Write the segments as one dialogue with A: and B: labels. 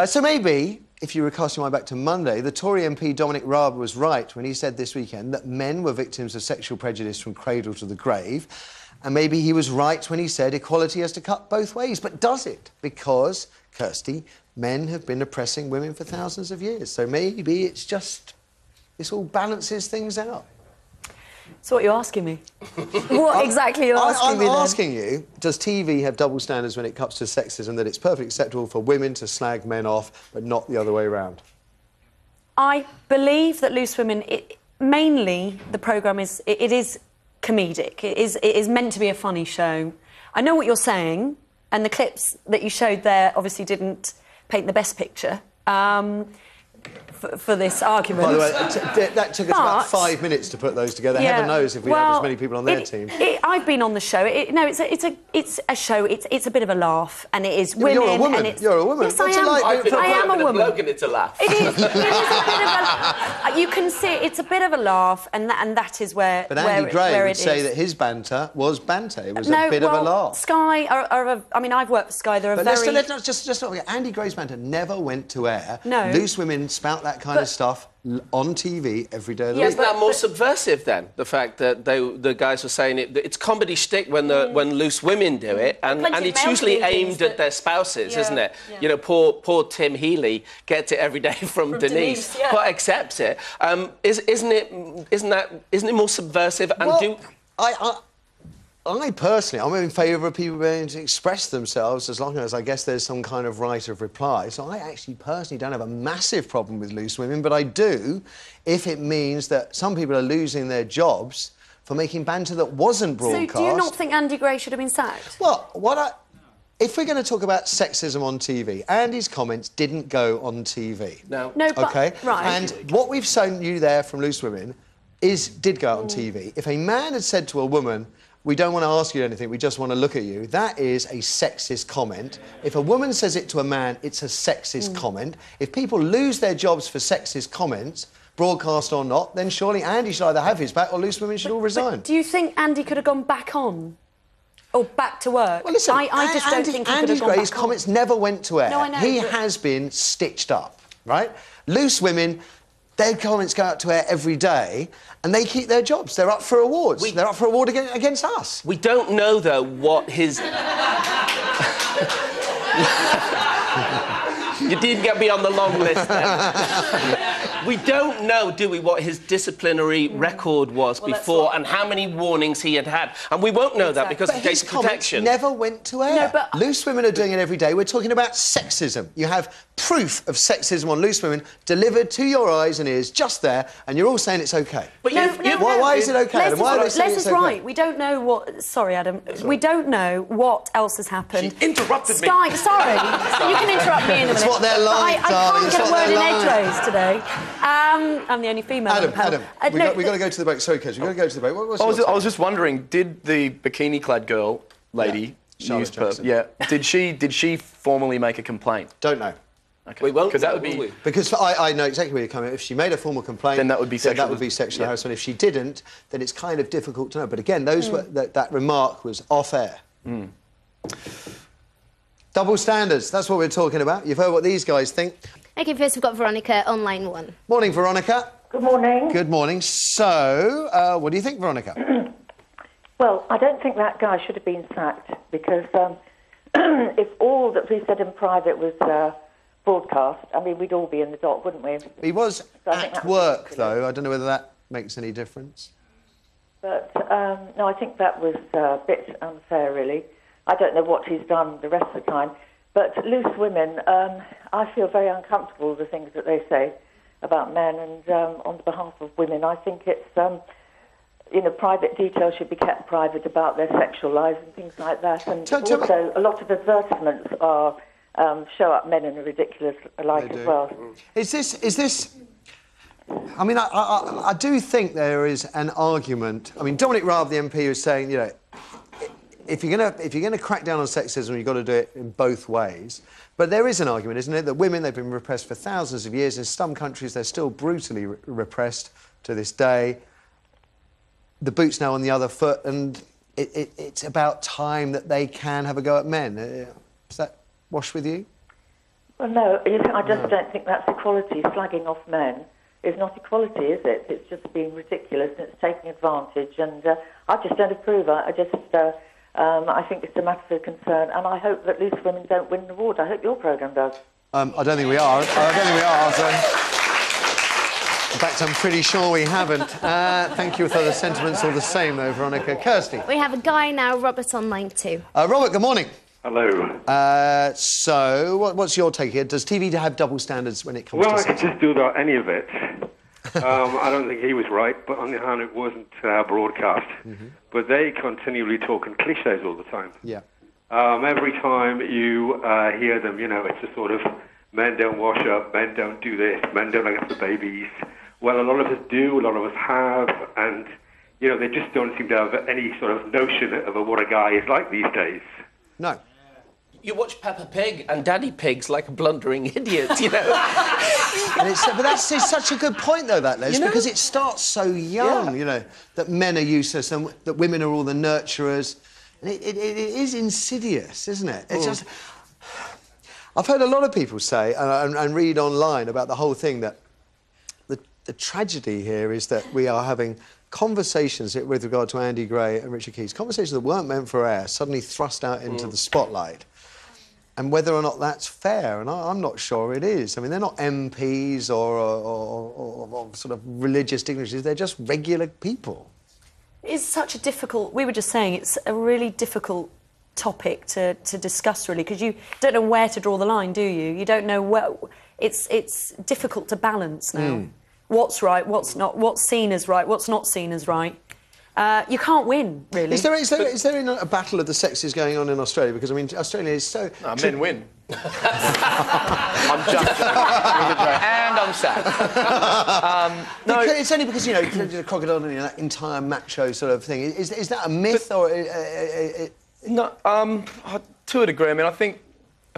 A: So maybe, if you were casting your mind back to Monday, the Tory MP Dominic Raab was right when he said this weekend that men were victims of sexual prejudice from cradle to the grave. And maybe he was right when he said equality has to cut both ways. But does it? Because, Kirsty, men have been oppressing women for thousands of years. So maybe it's just... this all balances things out.
B: So what are you asking me? What exactly are you asking me then?
A: I'm asking you, does TV have double standards when it comes to sexism, that it's perfectly acceptable for women to slag men off, but not the other way around?
B: I believe that Loose Women, mainly the programme is comedic. It is meant to be a funny show. I know what you're saying, and the clips that you showed there obviously didn't paint the best picture. For this argument.
A: By the way, that took us about 5 minutes to put those together. Yeah, heaven knows if we had as many people on their team.
B: I've been on the show. It's a show. It's a bit of a laugh, and it is women.
A: You're a woman.
B: And it's,
A: you're a woman.
B: Yes, I am a woman.
C: Bloke and it's a laugh.
B: It is a bit of a... You can see it's a bit of a laugh, and that is where.
A: But Andy Gray would say that his banter was banter. It was a bit of a laugh.
B: Sky I mean, I've worked for Sky. They're a very...
A: Let's not just not forget. Andy Gray's banter never went to air.
B: No.
A: Loose Women spout that kind of stuff on TV every day of the week.
C: Isn't that more subversive, then? The fact that the guys were saying it's comedy shtick when Loose Women do it, and it's usually aimed at their spouses, isn't it?
B: Yeah.
C: You know, poor Tim Healy gets it every day from Denise, but accepts it. Isn't it more subversive? And
A: I personally, I'm in favour of people being able to express themselves as long as, I guess, there's some kind of right of reply. So I actually personally don't have a massive problem with Loose Women, but I do if it means that some people are losing their jobs for making banter that wasn't broadcast.
B: So do you not think Andy Gray should have been sacked?
A: Well, if we're going to talk about sexism on TV, Andy's comments didn't go on TV.
C: No,
B: but...
A: OK?
B: Right.
A: And what we've shown you there from Loose Women did go out on TV. If a man had said to a woman... we don't want to ask you anything, we just want to look at you, that is a sexist comment. If a woman says it to a man, it's a sexist comment. If people lose their jobs for sexist comments, broadcast or not, then surely Andy should either have his back or Loose Women should all resign.
B: But do you think Andy could have gone back on? Or back to work?
A: Well, listen,
B: I just don't think he could have gone
A: Gray's
B: back on.
A: comments never went to air.
B: No, I know,
A: he has been stitched up, right? Loose Women... their comments go out to air every day, and they keep their jobs. They're up for awards. They're up for award against us.
C: We don't know, though, what his... You did get me on the long list, then. We don't know, do we, what his disciplinary record was before and how many warnings he had had. And we won't know that because of data protection.
A: Never went to air.
B: No, but...
A: Loose Women are doing it every day. We're talking about sexism. You have proof of sexism on Loose Women delivered to your eyes and ears just there, and you're all saying it's OK.
C: But
A: why is it OK?
B: Les is
A: okay?
B: right. We don't know what... Sorry, Adam. We don't know what else has happened.
C: She interrupted me.
B: Sky, sorry. You can interrupt me in a minute.
A: It's what they're like,
B: I can't get a word in edgeways today. I'm the only female on the panel.
A: Adam, we've got to go to the break. Sorry, Kez, we've got to go to the break.
D: I was just wondering, did the bikini-clad girl lady...
A: Charlotte Jackson.
D: Did she formally make a complaint?
A: Don't know.
D: Okay.
C: We won't,
D: because that would be...
A: Because I know exactly where you're coming. If she made a formal complaint...
D: then that would be
A: sexual harassment. If she didn't, then it's kind of difficult to know. But again, that remark was off-air. Double standards, that's what we're talking about. You've heard what these guys think.
E: OK, first we've got Veronica on line 1.
A: Morning, Veronica.
F: Good morning.
A: Good morning. So, what do you think, Veronica?
F: Well, I don't think that guy should have been sacked because if all that we said in private was broadcast, I mean, we'd all be in the dock, wouldn't we?
A: He was at work, though. I don't know whether that makes any difference.
F: But, no, I think that was a bit unfair, really. I don't know what he's done the rest of the time. But Loose Women, I feel very uncomfortable with the things that they say about men and on behalf of women. I think it's, private details should be kept private about their sexual lives and things like that. And also, a lot of advertisements show up men in a ridiculous light as well.
A: Is this... I mean, I do think there is an argument. I mean, Dominic Raab, the MP, was saying, you know, if you're going to crack down on sexism, you've got to do it in both ways. But there is an argument, isn't it, that women, they've been repressed for thousands of years. In some countries, they're still brutally repressed to this day. The boot's now on the other foot, and it's about time that they can have a go at men. Does that wash with you?
F: Well, no, I just don't think that's equality. Slagging off men is not equality, is it? It's just being ridiculous and it's taking advantage, and I just don't approve. I think it's a matter for concern, and I hope that loose women don't win an award. I hope your programme does.
A: I don't think we are. In fact, I'm pretty sure we haven't. Thank you for the sentiments all the same, though, Veronica. Kirsty.
E: We have a guy now, Robert, on line 2.
A: Robert, good morning.
G: Hello.
A: So, what's your take here? Does TV have double standards when it comes to
G: Well, I
A: sex?
G: could just do without any of it. I don't think he was right, but on the other hand, it wasn't broadcast. But they continually talk in cliches all the time.
A: Yeah.
G: Every time you hear them, it's a sort of men don't wash up, men don't do this, men don't look after babies. Well, a lot of us do, a lot of us have, and, they just don't seem to have any sort of notion of what a guy is like these days.
A: No.
C: You watch Peppa Pig and Daddy Pig's like a blundering idiot,
A: But that's such a good point, though, that, Les, because it starts so young, that men are useless and that women are all the nurturers. And it is insidious, isn't it? It's just... I've heard a lot of people say, and read online about the whole thing, that the tragedy here is that we are having conversations with regard to Andy Gray and Richard Keys, conversations that weren't meant for air, suddenly thrust out into the spotlight. And whether or not that's fair, and I'm not sure it is. I mean, they're not MPs or sort of religious dignitaries, they're just regular people.
B: It's such a difficult... We were just saying it's a really difficult topic to discuss, really, because you don't know where to draw the line, do you? You don't know where... It's difficult to balance now. What's right, what's not, what's seen as right, what's not seen as right. You can't win, really.
A: Is there a battle of the sexes going on in Australia? Because, I mean, Australia is so...
D: No, men win. I'm just and I'm sad.
A: No, it's only because, you did a crocodile and that entire macho sort of thing. Is that a myth or...
D: No, to a degree. I mean, I think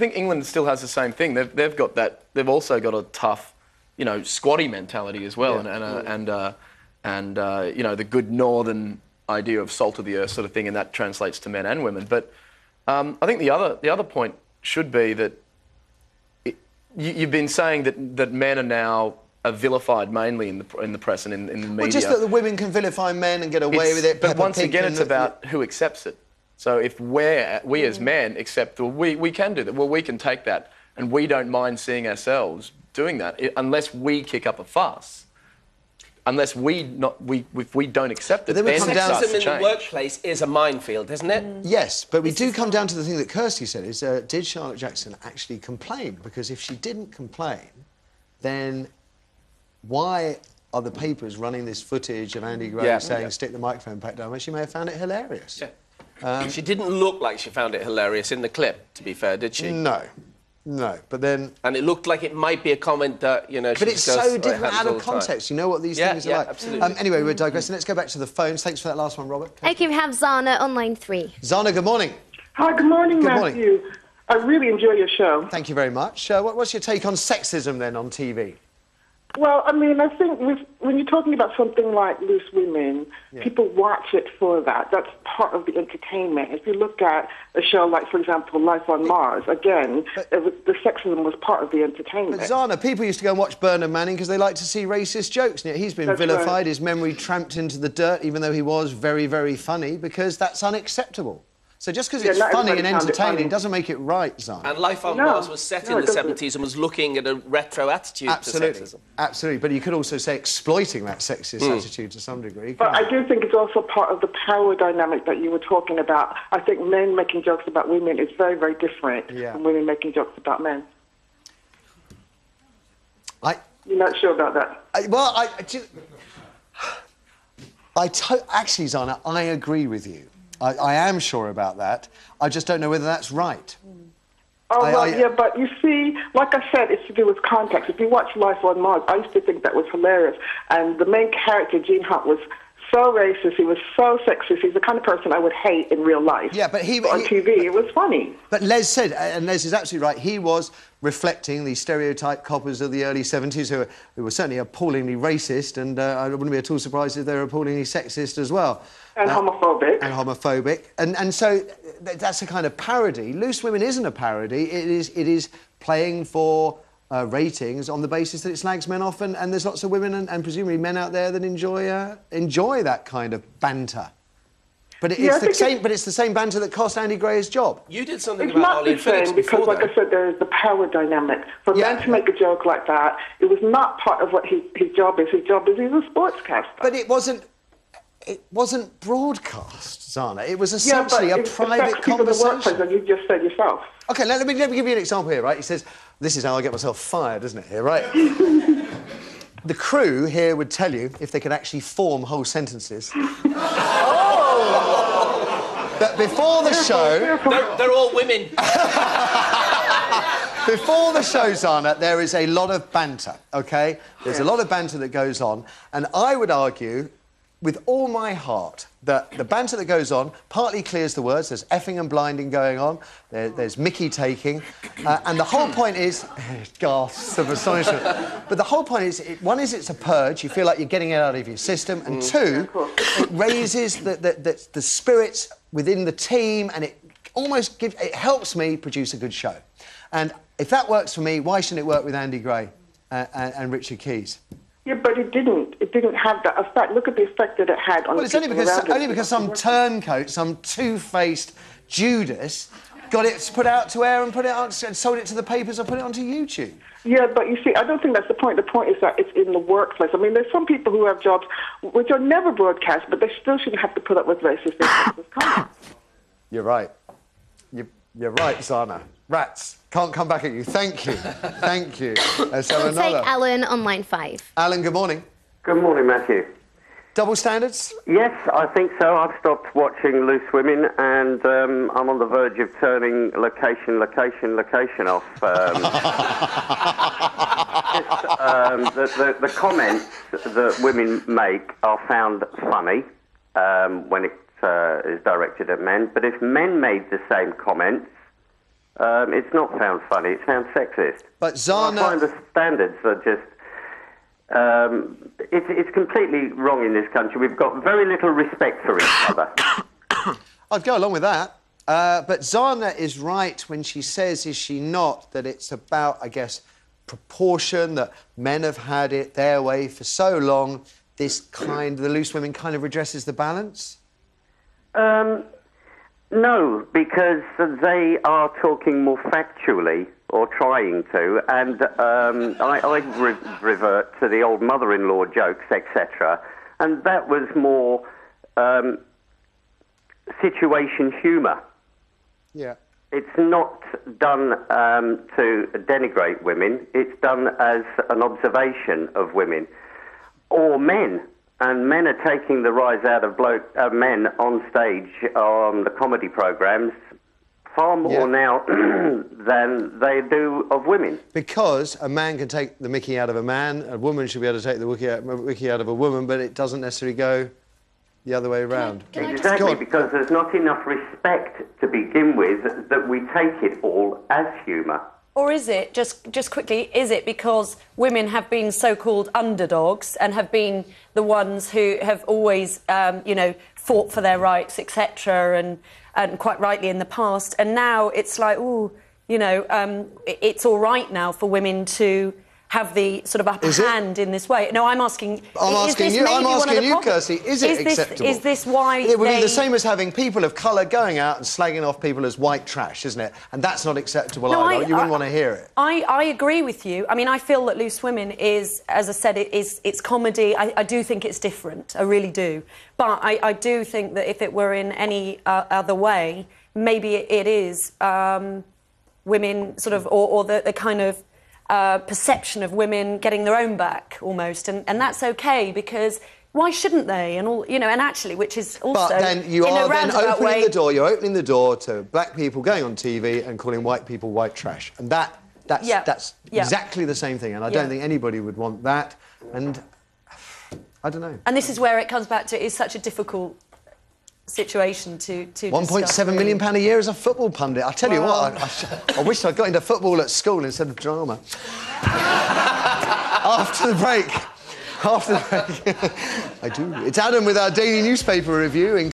D: England still has the same thing. They've got that. They've also got a tough, squatty mentality as well, and the good northern idea of salt of the earth sort of thing, and that translates to men and women. But I think the other point should be that you've been saying that men are now vilified mainly in the press and in the media.
A: Well, just that the women can vilify men and get away with it.
D: But once again, it's about who accepts it. So if we as men accept, we can do that. Well, we can take that, and we don't mind seeing ourselves doing that, unless we kick up a fuss. If we don't accept it, then
C: sexism in the workplace is a minefield, isn't it?
A: Yes, but we do come down to the thing that Kirsty said, is did Charlotte Jackson actually complain? Because if she didn't complain, then why are the papers running this footage of Andy Gray saying, stick the microphone back down, when she may have found it hilarious?
C: Yeah. She didn't look like she found it hilarious in the clip, to be fair, did she?
A: No, but then...
C: And it looked like it might be a comment that,
A: But it's so different out of context. You know what these things are like.
C: Absolutely.
A: Anyway, we're digressing. Let's go back to the phones. Thanks for that last one, Robert.
E: Okay, we have Zana on line 3.
A: Zana, good morning.
H: Hi, good morning, Matthew. I really enjoy your show.
A: Thank you very much. What's your take on sexism, then, on TV?
H: Well, I mean, I think when you're talking about something like Loose Women, people watch it for that. That's part of the entertainment. If you look at a show like, for example, Life on Mars, again, the sexism was part of the entertainment.
A: But Zana, people used to go and watch Bernard Manning because they like to see racist jokes. And yet he's been vilified, right. His memory tramped into the dirt, even though he was very, very funny, because that's unacceptable. So just because it's funny and entertaining doesn't make it right, Zana.
C: And Life on Mars was set in the 70s and was looking at a retro attitude to sexism.
A: Absolutely, but you could also say exploiting that sexist attitude to some degree.
H: But I do think it's also part of the power dynamic that you were talking about. I think men making jokes about women is very, very different from women making jokes about men. You're not sure about that?
A: Actually, Zana, I agree with you. I am sure about that. I just don't know whether that's right.
H: But you see, like I said, it's to do with context. If you watch Life on Mars, I used to think that was hilarious. And the main character, Gene Hunt, was so racist, he was so sexist, he's the kind of person I would hate in real life. Yeah, but on TV, it was funny.
A: But Les said, and Les is absolutely right, he was reflecting the stereotype coppers of the early 70s who were certainly appallingly racist, and I wouldn't be at all surprised if they were appallingly sexist as well.
H: And homophobic.
A: And homophobic. And so that's a kind of parody. Loose Women isn't a parody. It is playing for ratings on the basis that it slags men off, and there's lots of women and presumably men out there that enjoy that kind of banter. But it's the same banter that cost Andy Gray his job.
C: You did something
H: it's
C: about Ollie
H: It's not the same because, like I said, there is the power dynamic. For a man to make a joke like that, it was not part of what his job is. His job is he's a sportscaster.
A: But it wasn't broadcast, Zana. It was essentially a private conversation.
H: The workplace, as you just said yourself.
A: OK, let me give you an example here, right? He says, this is how I get myself fired, isn't it, here, right? The crew here would tell you, if they could actually form whole sentences... That before the show...
C: They're all women.
A: Before the show, Zana, there is a lot of banter, OK? There's a lot of banter that goes on, and I would argue, with all my heart, that the banter that goes on partly clears the words. There's effing and blinding going on. There's Mickey taking. And the whole point is... gasps of astonishment. But the whole point is, one is it's a purge. You feel like you're getting it out of your system. And two, it raises the spirits within the team, and it helps me produce a good show. And if that works for me, why shouldn't it work with Andy Gray and Richard Keys?
H: Yeah, but it didn't. It didn't have that effect. Look at the effect that it had on the people around it. Well, it's only because some turncoat,
A: some two-faced Judas, got it put out to air and put it out and sold it to the papers or put it onto YouTube.
H: Yeah, but you see, I don't think that's the point. The point is that it's in the workplace. I mean, there's some people who have jobs which are never broadcast, but they still shouldn't have to put up with racist comments.
A: You're right. You're right, Zana. Rats. Can't come back at you. Thank you. Thank you. Let's have another.
E: Take Alan on line 5.
A: Alan, good morning.
I: Good morning, Matthew.
A: Double standards?
I: Yes, I think so. I've stopped watching Loose Women, and I'm on the verge of turning location off. The comments that women make are found funny when it is directed at men, but if men made the same comments, it's not found funny, it's found sexist.
A: But Zana...
I: I find the standards are just... it's completely wrong in this country. We've got very little respect for each other.
A: I'd go along with that. But Zana is right when she says, is she not, that it's about, I guess, proportion, that men have had it their way for so long, the Loose Women kind of redresses the balance?
I: No, because they are talking more factually, or trying to, and I revert to the old mother-in-law jokes, etc., and that was more situation humour.
A: Yeah.
I: It's not done to denigrate women, it's done as an observation of women, or men. And men are taking the rise out of men on stage on the comedy programmes far more now than they do of women.
A: Because a man can take the mickey out of a man, a woman should be able to take the mickey out of a woman, but it doesn't necessarily go the other way around.
I: Exactly, because there's not enough respect to begin with that we take it all as humour.
B: Or is it, just quickly, is it because women have been so-called underdogs and have been the ones who have always, fought for their rights, etc., and quite rightly in the past, and now it's like, it's all right now for women to have the sort of upper hand in this way. No, I'm asking...
A: I'm asking you, Kirsty, is it acceptable?
B: Is this why
A: it would be the same as having people of colour going out and slagging off people as white trash, isn't it? And that's not acceptable either. You wouldn't want to hear it.
B: I agree with you. I mean, I feel that Loose Women is, as I said, it's comedy. I do think it's different. I really do. But I do think that if it were in any other way, maybe it is women sort of, or the kind of perception of women getting their own back, almost, and that's okay, because why shouldn't they? And all, and actually, which is also...
A: But then you are then opening the door. You're opening the door to black people going on TV and calling white people white trash, and that's exactly the same thing. And I don't think anybody would want that. And I don't know.
B: And this is where it comes back to. It's such a difficult situation to
A: 1.7 million pound a year as a football pundit. I tell you what, I wish I'd got into football at school instead of drama. After the break, I do. It's Adam with our daily newspaper review.